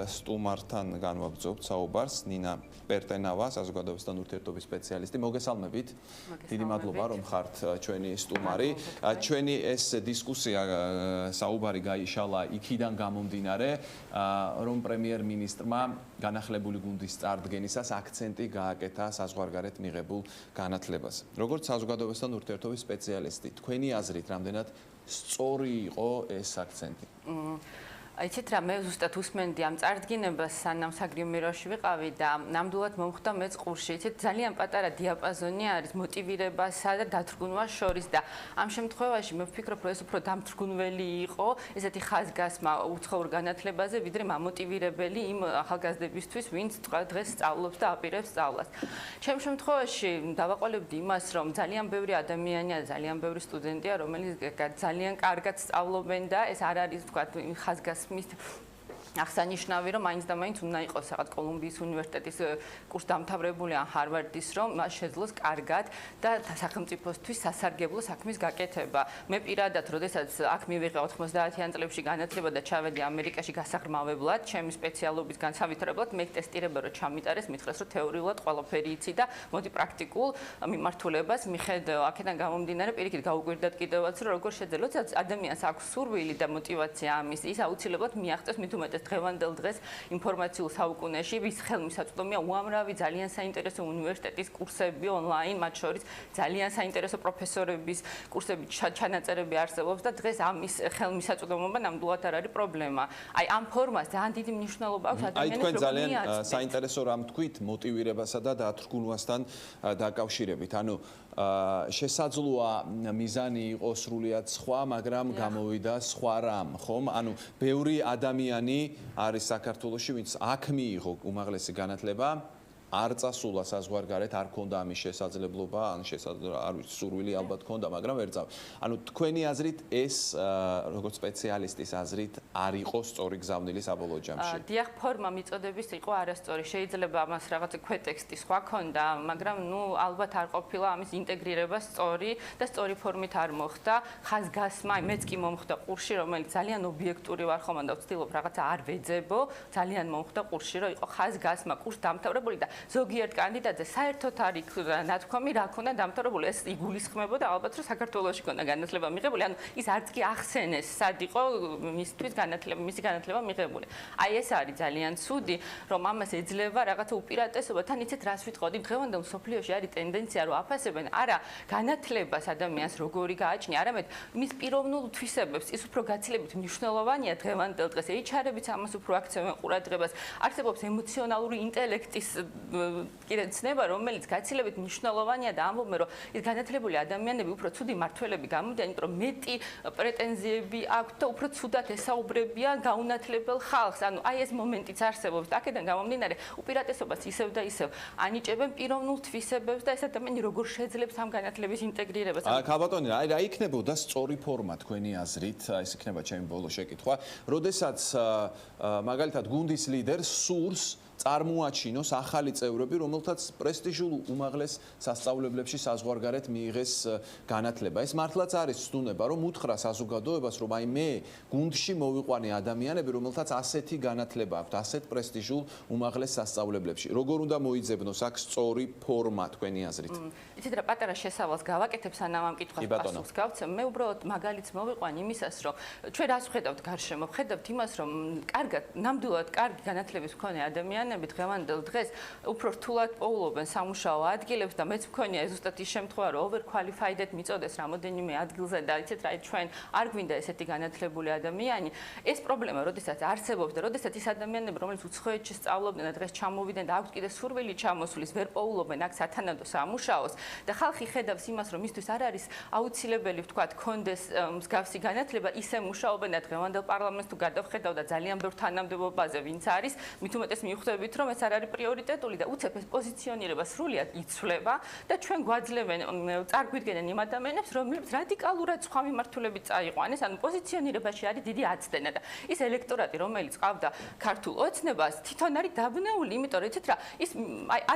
სტუმართან განვაგრძობთ საუბარს. ნინა პერტენავა, საზოგადოებასთან ურთიერთობის სპეციალისტი. მოგესალმებით. დიდი მადლობა, რომ ხართ ჩვენი სტუმარი. ჩვენი ეს დისკუსია საუბარი გაიშალა იქიდან გამომდინარე, რომ პრემიერ-მინისტრმა განახლებული გუნდის წარდგენისას აქცენტი გააკეთა საზღვარგარეთ მიღებულ განათლებას. როგორც საზოგადოებასთან ურთიერთობის სპეციალისტი, თქვენი აზრით, რამდენად სწორი იყო ეს აქცენტი? იცით რა, მე ზუსტად უსმენდი ამ წარდგინებას, სანამ საგრიმიროში ვიყავი და ნამდვილად მომხვდა მეც ყურში. იცით, ძალიან პატარა დიაპაზონი არის მოტივირებასა და დათრგუნვას შორის და ამ შემთხვევაში მე ვფიქრობ, რომ ეს უფრო დამთრგუნველი იყო, ესეთი ხაზგასმა უცხოურ განათლებაზე, ვიდრე მამოტივირებელი იმ ახალგაზრდებისთვის, ვინც დღეს სწავლობს და აპირებს სწავლას. ჩემ შემთხვევაში დავაყოლებდი იმას, რომ ძალიან ბევრი ადამიანია, ძალიან ბევრი სტუდენტია, რომელიც ძალიან კარგად სწავლობენ და ეს არ არის ვთქვათ ხაზგას აღსანიშნავი, რომ მაინც და მაინც უნდა იყოს რაღაც კოლუმბიის უნივერსიტეტის კურს დამთავრებული ან ჰარვარდის, რომ მას შეძლოს კარგად და სახელმწიფოსთვის სასარგებლო საქმის გაკეთება. მე პირადად, როდესაც აქ მივიღე 90-იან წლებში განათლება და ჩავედი ამერიკაში გასაღრმავებლად, ჩემი სპეციალობის განსავითარებლად, მე ტესტირება რო ჩამიტარეს, მითხრეს, რომ თეორიულად ყველაფერი იცი და მოდი პრაქტიკულ მიმართულებას მიხედავ. აქედან გამომდინარე, პირიქით გაუკვირდათ კიდევაც, რომ როგორ შეძლებთ, როდესაც ადამიანს აქვს სურვილი და мотиваცია ამის, ის აუცილებლად მიაღწევს მით უმეტეს დღევანდელ დღეს ინფორმაციულ საუკუნეში, ვის ხელმისაწვდომია უამრავი ძალიან საინტერესო უნივერსიტეტის კურსები ონლაინ, მათ შორის ძალიან საინტერესო პროფესორების კურსები ჩანაწერები არსებობს და დღეს ამის ხელმისაწვდომობა ნამდვილად არ არის პრობლემა. აი ამ ფორმას ძალიან დიდი მნიშვნელობა აქვს ადამიანის თქვენ ძალიან საინტერესო რამ თქვით მოტივირებასა და დათრგუნვასთან დაკავშირებით. ანუ შესაძლოა მიზანი იყოს სრულიად სხვა, მაგრამ გამოვიდა სხვა რამ, ხომ? ანუ ბევრი ადამიანი არის საქართველოში, ვინც აქ მიიღო უმაღლესი განათლება, არ წასულა საზღვარგარეთ, არ ქონდა ამის შესაძლებლობა, ან არ ვიცი, სურვილი ალბათ ქონდა, მაგრამ ვერ წავიდა. ანუ თქვენი აზრით ეს როგორც სპეციალისტის აზრით არ იყო სწორი გზავნილი საბოლოო ჯამში. დიახ, ფორმა მიწოდების იყო არასწორი. შეიძლება ამას რაღაცა ქვეტექსტი სხვა ქონდა, მაგრამ ნუ ალბათ არ ყოფილა ამის ინტეგრირება სწორი და სწორი ფორმით არ მოხდა. ხაზგასმა, მეც კი მომხდა ყურში, რომელიც ძალიან ობიექტური ვარ ხომ და ვცდილობ რაღაცა არ ვეძებო, ძალიან მომხდა ყურში, რომ იყო ხაზგასმა კურს დამთავრებული და ზოგიერთ კანდიდატზე საერთოდ არ იქნა ნათქვამი, რა ქონდა დამთავრებული. ეს იგულისხმებოდა ალბათ, რომ საქართველოში ქონდა განათლება მიღებული, ანუ ის არც კი ახსენეს, სად იყო მისთვის განათლება, მისი განათლება მიღებული. აი ეს არის ძალიან ცუდი, რომ ამას ეძლევა რაღაცა უპირატესობა. თან იცით რას ვიტყოდი, დღევანდელ მსოფლიოში არის ტენდენცია, რომ აფასებენ არა განათლებას ადამიანს როგორი გააჩნია, არამედ მის პიროვნულ თვისებებს. ის უფრო გაცილებით მნიშვნელოვანია დღევანდელ დღეს. HR-ებიც ამას უფრო აქცევენ ყურადღებას. არსებობს ემოციონალური ინტელექტის კიდე ცნება, რომელიც გაცილებით მნიშვნელოვანია და ამბობენ, რომ ის განათლებული ადამიანები უფრო ცუდი მმართველები გამოდიან, იმიტომ რომ მეტი პრეტენზიები აქვთ და უფრო ცუდად ესაუბრებიან გაუნათლებელ ხალხს. ანუ აი ეს მომენტიც არსებობს და აქედან გამომდინარე, უპირატესობას ისევ და ისევ ანიჭებენ პიროვნულ თვისებებს და ეს ადამიანი როგორ შეძლებს ამ განათლების ინტეგრირებას. ქალბატონი, აი რა იქნებოდა სწორი ფორმა თქვენი აზრით? ეს იქნება ჩემი ბოლო შეკითხვა. როდესაც მაგალითად გუნდის ლიდერს სურს წარმოაჩინოს ახალი წევრები, რომელთაც პრესტიჟულ უმაღლეს სასწავლებლებში საზღვარგარეთ მიიღეს განათლება. ეს მართლაც არის ცდუნება, რომ უთხრა საზოგადოებას, რომ აი მე გუნდში მოვიყვანე ადამიანები, რომელთაც ასეთი განათლება აქვთ, ასეთ პრესტიჟულ უმაღლეს სასწავლებლებში. როგორ უნდა მოიძებნოს აქ სწორი ფორმა თქვენი აზრით? იცით რა, პატარა შესავალს გავაკეთებ, სანამ ამ კითხვას პასუხს გავცემ. მე უბრალოდ მაგალითს მოვიყვან იმისას, რომ ჩვენ რას ვხედავთ გარშემო? ვხედავთ იმას, რომ კარგად, ნამდვილად კარგი განათლების მქონე ადამიანები დღევანდელ დღეს უფრო რთულად პოულობენ სამუშაო ადგილებს და მეც მქონია ზუსტად ის შემთხვევა, რომ overqualified-ად მიწოდეს რამოდენიმე ადგილზე და იცით რა, ჩვენ არ გვინდა ესეთი განათლებული ადამიანი. ეს პრობლემა, როდესაც არსებობს და როდესაც ის ადამიანები, რომელიც უცხოეთში სწავლობდნენ და დღეს ჩამოვიდნენ და აქვთ კიდე სურვილი ჩამოსვლის, ვერ პოულობენ აქ სათანადო სამუშაოს და ხალხი ხედავს იმას, რომ მისთვის არ არის აუცილებელი, ვთქვათ, კონდეს მსგავსი განათლება, ისე მუშაობენ და დღევანდელ პარლამენტს თუ გადავხედავ და ძალიან ბევრ თანამდებობაზე ვინც არის, მით უმეტეს მივხვდები ვთქვებით, რომ ეს არ არის პრიორიტეტული და უცებ ეს პოზიციონირება სრულიად იცვლება და ჩვენ გვაძლევენ წარგვიდგენენ იმ ადამიანებს, რომლებიც რადიკალურად სხვა მიმართულებით წაიყვანეს, ანუ პოზიციონირებაში არის დიდი აცდენა და ის ელექტორატი, რომელიც ყავდა ქართულ ოცნებას, თვითონ არის დაბნეული, იმიტომ რომ იცით რა, ის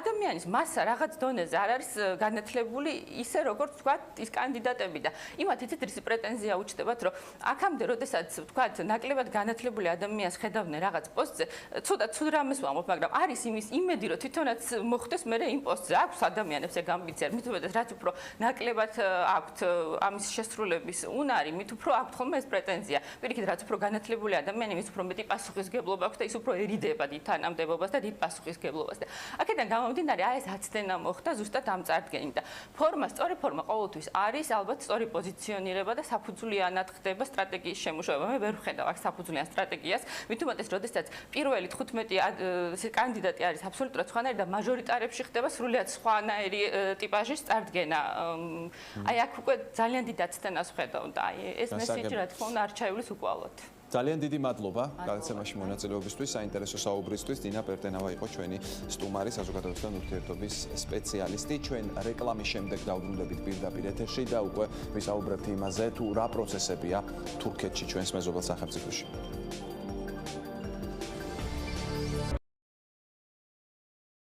ადამიანის მასა რაღაც დონეზე არ არის განათლებული ისე როგორც თქვა ის კანდიდატები და იმათ იცით რის პრეტენზია უჩნდებათ, რომ აქამდე როდესაც თქვა ნაკლებად განათლებული ადამიანს ხედავდნენ რაღაც პოსტზე, ცუდად ცუდ რამეს ვამბობ, მაგრამ არის იმის იმედი, რომ თვითონაც მოხდეს მე იმ პოსტზე აქვს ადამიანებს ეგ ამბიცია, მით უმეტეს რაც უფრო ნაკლებად აქვთ ამის შესრულების უნარი, მით უფრო აქვთ ხოლმე ეს პრეტენზია. პირიქით რაც უფრო განათლებული ადამიანი, მის უფრო მეტი პასუხისგებლობა აქვს და ის უფრო ერიდება დიდ თანამდებობას და დიდ პასუხისგებლობას და აქედან გამომდინარე აი ეს აცდენა მოხდა ზუსტად ამ წარდგენით და ფორმა, სწორი ფორმა ყოველთვის არის ალბათ სწორი პოზიციონირება და საფუძვლიანად ხდება სტრატეგიის შემუშავება. მე ვერ ვხედავ აქ საფუძვლიან სტრატეგიას, მით უმეტეს როდესაც პირველი 15 კანდიდატი არის აბსოლუტურად სხვანაირი და მაჟორიტარებში ხდება სრულიად სხვანაირი ტიპაჟის წარდგენა. აი აქ უკვე ძალიან დიდ აცდენას ვხედავ და აი ეს მესიჯი რა თქმა უნდა არჩეულის უკვალოდ. ძალიან დიდი მადლობა გადაცემაში მონაწილეობისთვის, საინტერესო საუბრისთვის. დინა პერტენავა იყო ჩვენი სტუმარი, საზოგადოებასთან ურთიერთობის სპეციალისტი. ჩვენ რეკლამის შემდეგ დავბრუნდებით პირდაპირ ეთერში და უკვე ვისაუბრებთ იმაზე, თუ რა პროცესებია თურქეთში ჩვენს მეზობელ სახელმწიფოში.